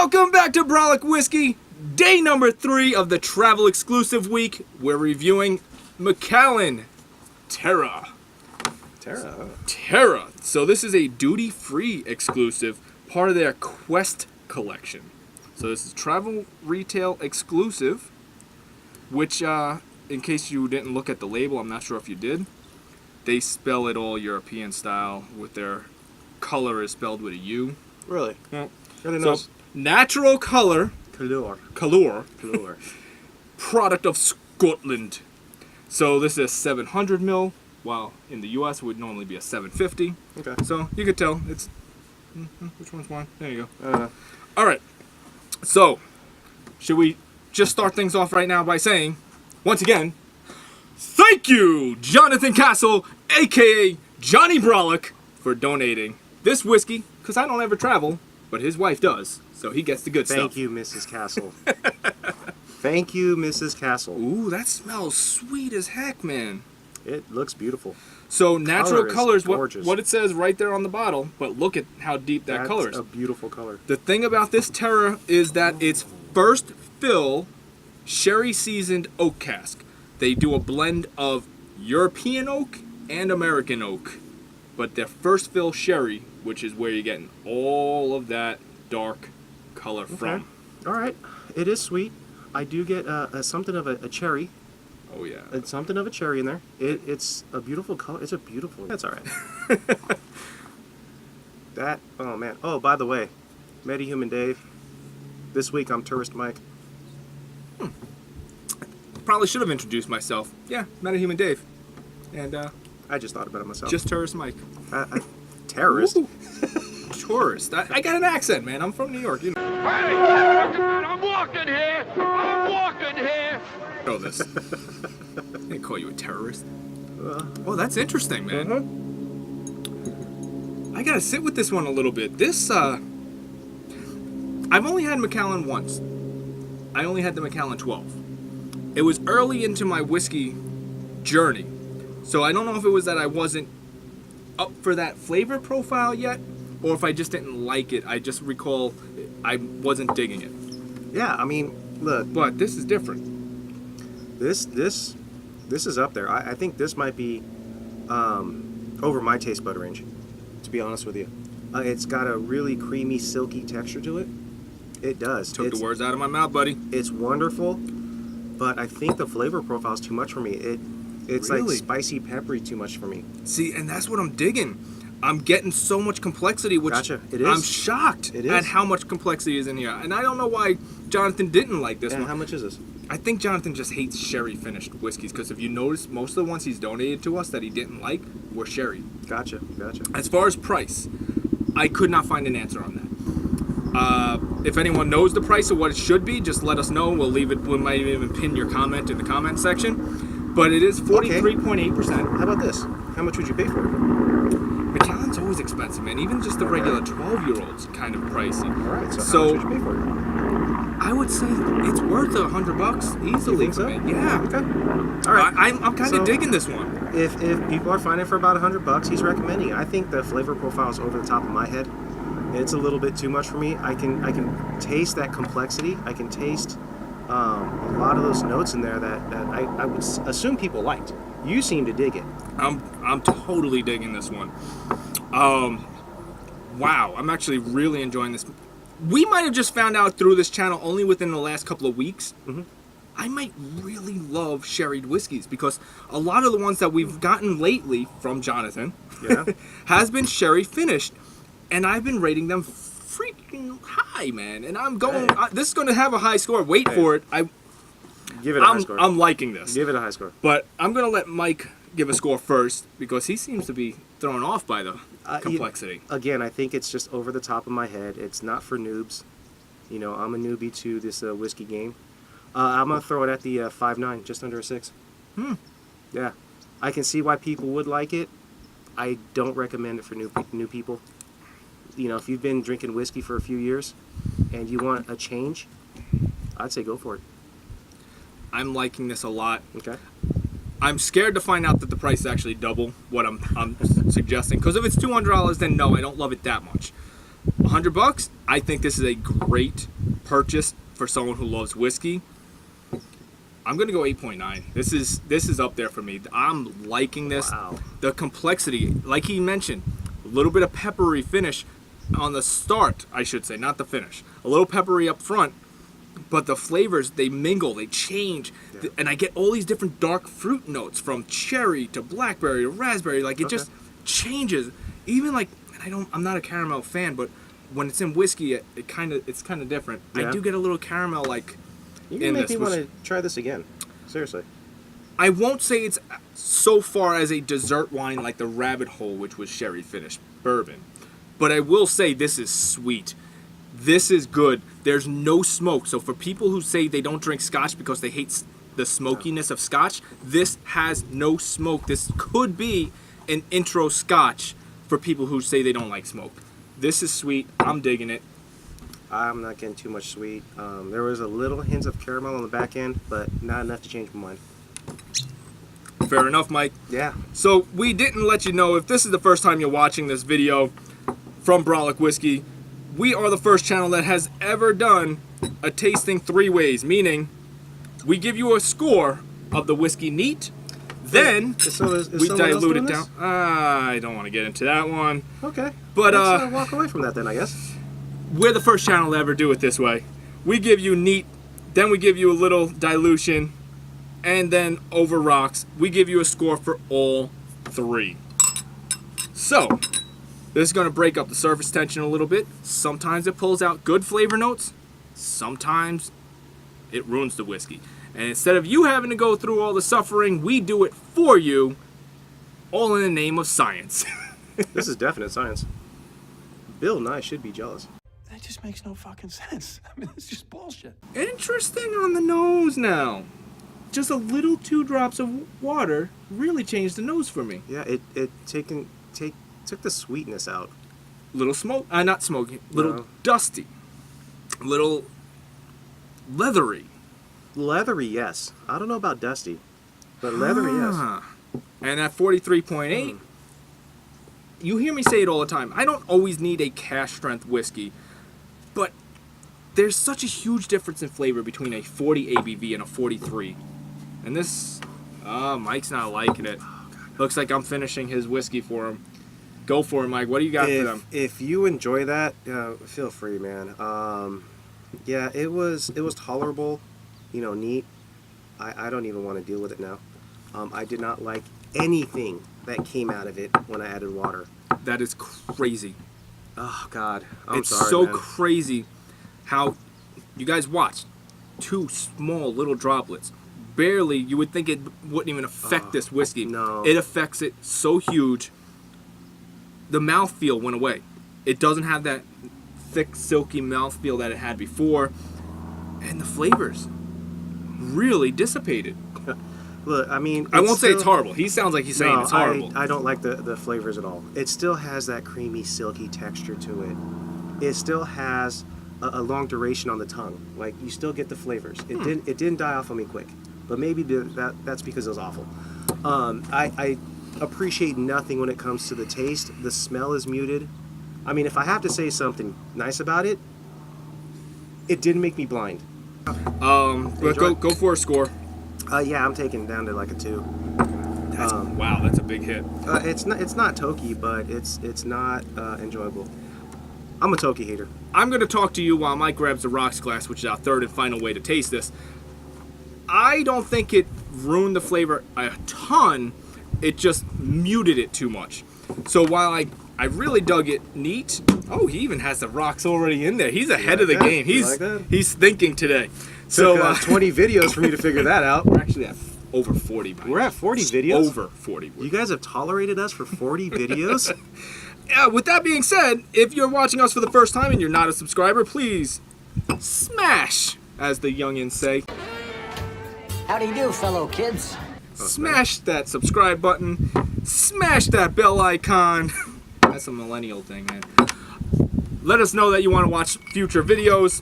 Welcome back to Brolic Whiskey, day number 3 of the travel exclusive week. We're reviewing Macallan Terra. Terra. So this is a duty-free exclusive, part of their Quest Collection. So this is travel retail exclusive, which, in case you didn't look at the label, I'm not sure if you did, they spell it all European style with their color is spelled with a U. Really? Yeah. Really So, nice. natural color. Colour. Product of Scotland. So this is 700 ml, while in the US it would normally be a 750. Okay. So you could tell it's which one's one? There you go. I don't know. All right. So should we just start things off right now by saying, once again, thank you, Jonathan Castle, aka Johnny Brolic, for donating this whiskey, because I don't ever travel, but his wife does, so he gets the good stuff. Thank you, Mrs. Castle. Thank you, Mrs. Castle. Ooh, that smells sweet as heck, man. It looks beautiful. So natural color is gorgeous. what it says right there on the bottle, but look at how deep that color is. That's a beautiful color. The thing about this Terra is that it's first fill sherry seasoned oak cask. They do a blend of European oak and American oak, but their first fill sherry, which is where you're getting all of that dark color from. All right. It is sweet. I do get something of a cherry. Oh yeah. It's something of a cherry in there. It's a beautiful color. It's a beautiful. That's all right. That. Oh man. Oh, by the way, Metahuman Dave. This week I'm Tourist Mike. Probably should have introduced myself. Yeah, Metahuman Dave. And I just thought about it myself. just Tourist Mike. Terrorist. Ooh. Tourist. I got an accent, man. I'm from New York. You know. Hey, I'm walking here. I'm walking here. Know this. They call you a terrorist. Oh, that's interesting, man. I gotta sit with this one a little bit. This, I've only had Macallan once. I only had the Macallan 12. It was early into my whiskey journey, so I don't know if it was that I wasn't up for that flavor profile yet, or if I just didn't like it. I just recall I wasn't digging it. Yeah, I mean, look. But this is different. This is up there. I think this might be over my taste bud range, to be honest with you. It's got a really creamy, silky texture to it. It does. Took the words out of my mouth, buddy. It's wonderful, but I think the flavor profile is too much for me. It's Really? like spicy, peppery too much for me. See, and that's what I'm digging. I'm getting so much complexity, which Gotcha. It is. I'm shocked It is. at how much complexity is in here. And I don't know why Jonathan didn't like this And one. how much is this? I think Jonathan just hates sherry finished whiskeys, because if you notice, most of the ones he's donated to us that he didn't like were sherry. Gotcha. As far as price, I could not find an answer on that. If anyone knows the price of what it should be, just let us know. We'll leave it. We might even pin your comment in the comment section. But it is 43.8%. How about this? How much would you pay for it? Macallan's always expensive, man. Even just the regular 12-year-olds kind of pricey. All right. So So- how much would you pay for it? I would say it's worth $100 easily. You think so? Man. Yeah. Okay. All right. I'm kind of So- digging this one. If people are finding it for about $100, he's recommending. I think the flavor profile is over the top of my head. It's a little bit too much for me. I can taste that complexity. I can taste a lot of those notes in there that I would assume people liked. You seem to dig it. I'm totally digging this one. Wow, I'm actually really enjoying this. We might have just found out through this channel only within the last couple of weeks. I might really love sherried whiskeys, because a lot of the ones that we've gotten lately from Jonathan has been sherry finished, and I've been rating them freaking high, man. And I'm going. This is going to have a high score. Wait for it. Give it a high score. I'm liking this. Give it a high score. But I'm going to let Mike give a score first, because he seems to be thrown off by the complexity. Again, I think it's just over the top of my head. It's not for noobs. You know, I'm a newbie to this whiskey game. I'm going to throw it at the 5.9, just under a 6. Yeah. I can see why people would like it. I don't recommend it for new people. You know, if you've been drinking whiskey for a few years and you want a change, I'd say go for it. I'm liking this a lot. Okay. I'm scared to find out that the price is actually double what I'm suggesting. Because if it's $200, then no, I don't love it that much. $100 $100, I think this is a great purchase for someone who loves whiskey. I'm gonna go 8.9. This is up there for me. I'm liking this. Wow. The complexity, like he mentioned, a little bit of peppery finish on the start, I should say, not the finish. A little peppery up front, but the flavors, they mingle, they change, and I get all these different dark fruit notes from cherry to blackberry to raspberry. Like it just changes. Even like, I'm not a caramel fan, but when it's in whiskey, it's kind of different. Yeah. I do get a little caramel like. You can make me want to try this again. Seriously. I won't say it's so far as a dessert wine like the Rabbit Hole, which was sherry finished bourbon, but I will say this is sweet. This is good. There's no smoke. So for people who say they don't drink Scotch because they hate the smokiness of Scotch, this has no smoke. This could be an intro Scotch for people who say they don't like smoke. This is sweet. I'm digging it. I'm not getting too much sweet. There was a little hint of caramel on the back end, but not enough to change my mind. Fair enough, Mike. Yeah. So we didn't let you know, if this is the first time you're watching this video from Brolic Whiskey, we are the first channel that has ever done a tasting 3 ways, meaning we give you a score of the whiskey neat, then we dilute it down. I don't want to get into that one. Okay. But let's walk away from that then, I guess. We're the first channel to ever do it this way. We give you neat, then we give you a little dilution, and then over rocks, we give you a score for all 3. So, this is going to break up the surface tension a little bit. Sometimes it pulls out good flavor notes. Sometimes it ruins the whiskey. And instead of you having to go through all the suffering, we do it for you, all in the name of science. This is definite science. Bill Nye should be jealous. That just makes no fucking sense. I mean, it's just bullshit. Interesting on the nose now. Just a little 2 drops of water really changed the nose for me. Yeah, it took the sweetness out. Little smoke, not smoky, little No. dusty, little leathery. Leathery, yes. I don't know about dusty, but leathery, yes. And at 43.8, you hear me say it all the time. I don't always need a cash strength whiskey, but there's such a huge difference in flavor between a 40 ABV and a 43. And this, Mike's not liking it. Looks like I'm finishing his whiskey for him. Go for it, Mike. What do you got for them? If you enjoy that, feel free, man. Yeah, it was tolerable, neat. I don't even want to deal with it now. I did not like anything that came out of it when I added water. That is crazy. Oh God, I'm It's sorry, so man. crazy how you guys watched 2 small little droplets. Barely, you would think it wouldn't even affect this whiskey. no. It affects it so huge. The mouthfeel went away. It doesn't have that thick, silky mouthfeel that it had before. And the flavors really dissipated. Look, I mean, I won't say it's horrible. He sounds like he's saying No, it's horrible. I don't like the flavors at all. It still has that creamy, silky texture to it. It still has a long duration on the tongue. Like, you still get the flavors. It didn't die off on me quick. But maybe that's because it was awful. I appreciate nothing when it comes to the taste. The smell is muted. I mean, if I have to say something nice about it, it didn't make me blind. But go for a score. Yeah, I'm taking down to like a 2. Wow, that's a big hit. It's not Toki, but it's not enjoyable. I'm a Toki hater. I'm going to talk to you while Mike grabs the rocks glass, which is our 3rd and final way to taste this. I don't think it ruined the flavor a ton. It just muted it too much. So while I really dug it neat. Oh, he even has the rocks already in there. He's ahead of the game. He's thinking today. Took 20 videos for me to figure that out. We're actually at over 40. We're at 40 videos? Over 40. You guys have tolerated us for 40 videos? Yeah, with that being said, if you're watching us for the first time and you're not a subscriber, please smash, as the youngins say. How do you do, fellow kids? Smash that subscribe button. Smash that bell icon. That's a millennial thing, man. Let us know that you want to watch future videos.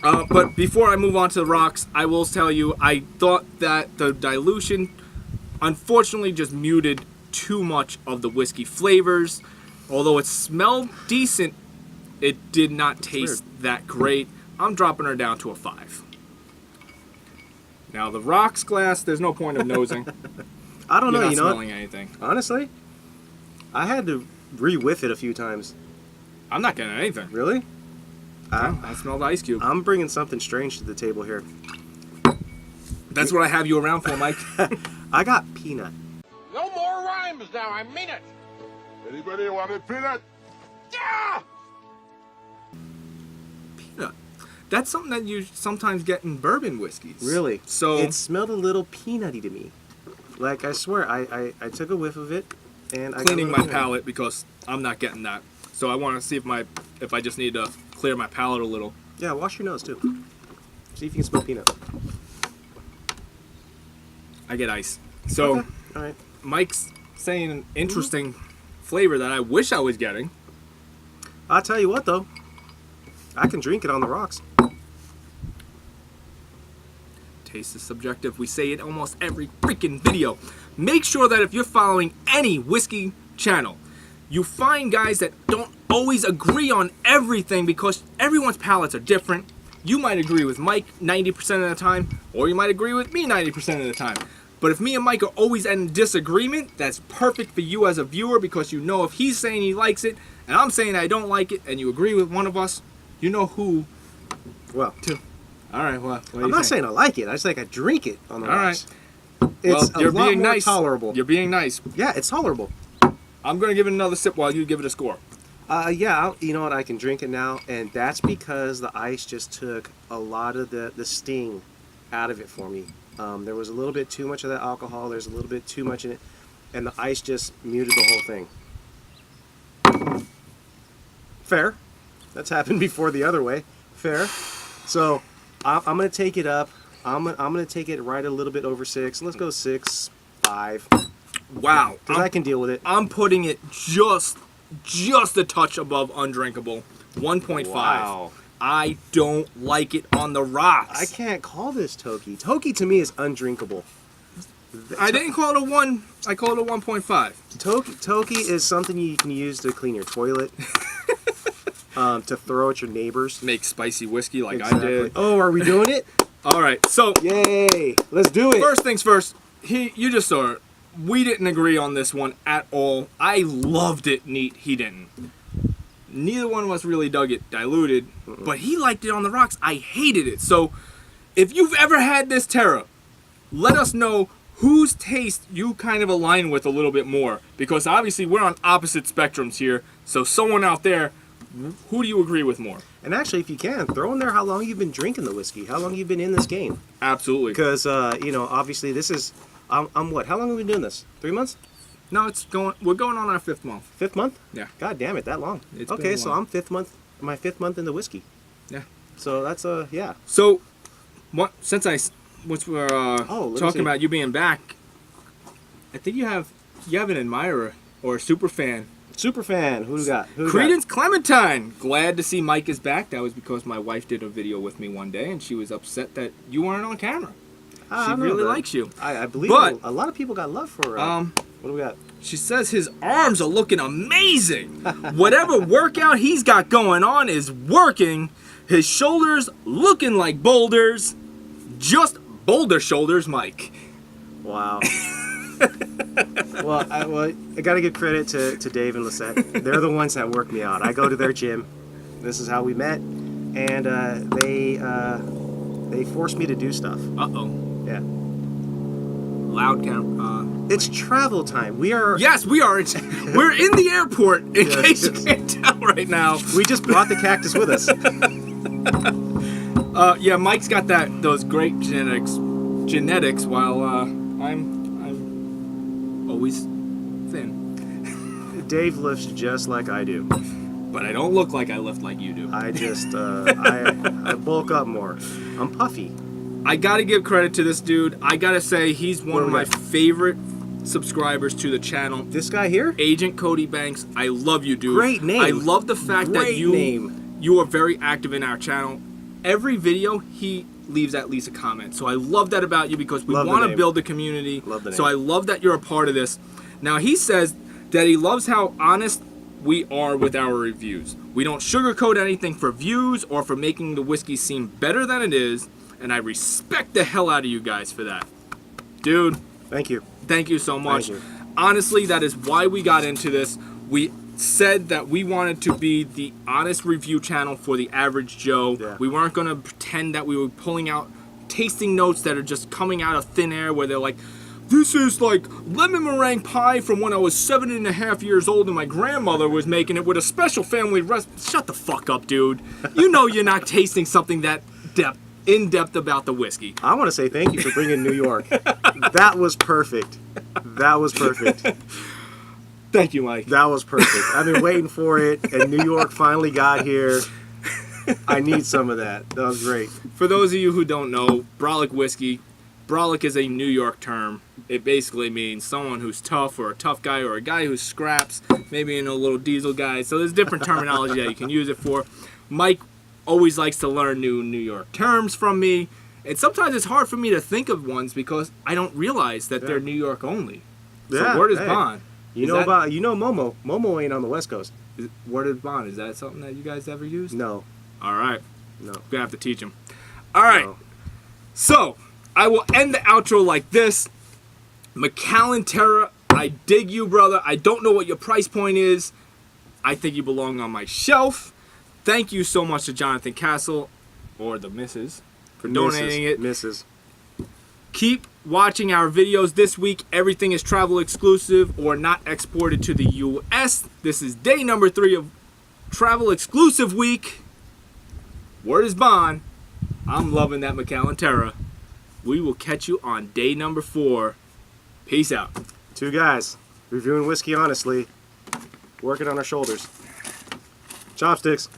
But before I move on to the rocks, I will tell you, I thought that the dilution unfortunately just muted too much of the whiskey flavors. Although it smelled decent, It did not taste that great. I'm dropping her down to a 5. Now the rocks glass, there's no point of nosing. I don't know. You're not You know, smelling anything. honestly, I had to re-whiff it a few times. I'm not getting anything. Really? I smell the ice cube. I'm bringing something strange to the table here. That's what I have you around for, Mike. I got peanut. No more rhymes now, I mean it. Anybody want a peanut? Yeah! Peanut. That's something that you sometimes get in bourbon whiskeys. Really? So It smelled a little peanutty to me. Like, I swear, I took a whiff of it, and I got cleaning a my little peanut. palate because I'm not getting that. So I want to see if I just need to clear my palate a little. Yeah, wash your nose, too. See if you can smell peanut. I get ice. So Okay. All right. Mike's saying an interesting flavor that I wish I was getting. I'll tell you what, though. I can drink it on the rocks. Taste is subjective. We say it almost every freaking video. Make sure that if you're following any whiskey channel, you find guys that don't always agree on everything because everyone's palates are different. You might agree with Mike 90% of the time, or you might agree with me 90% of the time. But if me and Mike are always in disagreement, that's perfect for you as a viewer because you know if he's saying he likes it and I'm saying I don't like it and you agree with one of us, you know who Well, to. All right, well, what do I'm you not think? saying I like it. I just like I drink it on the All rocks. Well, It's you're a lot being more nice. tolerable. You're being nice. Yeah, it's tolerable. I'm going to give it another sip while you give it a score. Yeah, you know what? I can drink it now, and that's because the ice just took a lot of the sting out of it for me. There was a little bit too much of that alcohol. There's a little bit too much in it, and the ice just muted the whole thing. Fair. That's happened before the other way. Fair. So I'm going to take it up. I'm going to take it right a little bit over 6. Let's go 6.5. Wow. Because I can deal with it. I'm putting it just a touch above undrinkable. 1.5. Wow. I don't like it on the rocks. I can't call this Toki. Toki to me is undrinkable. I didn't call it a 1. I called it a 1.5. Toki is something you can use to clean your toilet, to throw at your neighbors. Make spicy whiskey like I Exactly. did. Oh, are we doing it? All right. So Yay! Let's do it. first things first. You just saw it. We didn't agree on this one at all. I loved it neat. He didn't. Neither one of us really dug it diluted, but he liked it on the rocks. I hated it. So if you've ever had this Terra, let us know whose taste you kind of align with a little bit more. Because obviously we're on opposite spectrums here. So someone out there, who do you agree with more? And actually, if you can, throw in there how long you've been drinking the whiskey, how long you've been in this game. Absolutely. Because, obviously this is, I'm what, how long have we been doing this? 3 months? No, we're going on our 5th month. 5th month? Yeah. God damn it, that long. It's been okay, a so while. I'm my 5th month in the whiskey. Yeah. So that's, yeah. So, since we're let me talking see. about you being back, I think you have an admirer or a super fan. Super fan, who do we got? Who do we got? Credence Clementine. Glad to see Mike is back. That was because my wife did a video with me one day, and she was upset that you weren't on camera. I She don't know, really but likes you. I believe But- a lot of people got love for, what do we got? She says his arms are looking amazing. Whatever workout he's got going on is working. His shoulders looking like boulders. Just boulder shoulders, Mike. Wow. well, I got to give credit to Dave and Lisette. They're the ones that work me out. I go to their gym. This is how we met, and they forced me to do stuff. Uh-oh. Yeah. Loud camera. It's travel time. We are. Yes, we are. We're in the airport, in Yeah, case you yes. can't tell right now. We just brought the cactus with us. Yeah, Mike's got those great genetics, while I'm always thin. Dave lifts just like I do. But I don't look like I lift like you do. I just I bulk up more. I'm puffy. I gotta give credit to this dude. I gotta say he's one What of do my we got? favorite subscribers to the channel. This guy here. Agent Cody Banks, I love you, dude. Great name. I love the fact that Great name. you are very active in our channel. Every video he leaves at least a comment. So I love that about you because we Love the want to name. build the community. Love the So name. I love that you're a part of this. Now he says that he loves how honest we are with our reviews. We don't sugarcoat anything for views or for making the whiskey seem better than it is, and I respect the hell out of you guys for that. Dude, Thank you. thank you so much. Thank you. Honestly, that is why we got into this. We said that we wanted to be the honest review channel for the average Joe. Yeah. We weren't going to pretend that we were pulling out tasting notes that are just coming out of thin air where they're like, this is like lemon meringue pie from when I was 7.5 years old and my grandmother was making it with a special family recipe. Shut the fuck up, dude. You know you're not tasting something that in-depth about the whiskey. I want to say thank you for bringing New York. That was perfect. That was perfect. Thank you, Mike. That was perfect. I've been waiting for it, and New York finally got here. I need some of that. That was great. For those of you who don't know, Brolic Whiskey, Brolic is a New York term. It basically means someone who's tough, or a tough guy, or a guy who scraps, maybe in a little diesel guy. So there's different terminology that you can use it for. Mike always likes to learn new New York terms from me, and sometimes it's hard for me to think of ones because I don't realize that they're New York only. So word is bond. You know Momo. Momo ain't on the West Coast. Word is bond. Is that something that you guys ever used? No. All right. No. Gonna have to teach him. All right. No. So I will end the outro like this. Macallan Terra, I dig you, brother. I don't know what your price point is. I think you belong on my shelf. Thank you so much to Jonathan Castle, or the missus, for donating it. Mrs. Keep watching our videos this week. Everything is travel exclusive or not exported to the U.S. This is day number 3 of travel exclusive week. Word is bond. I'm loving that Macallan Terra. We will catch you on day number 4. Peace out. 2 guys reviewing whiskey honestly, working on our shoulders. Chopsticks.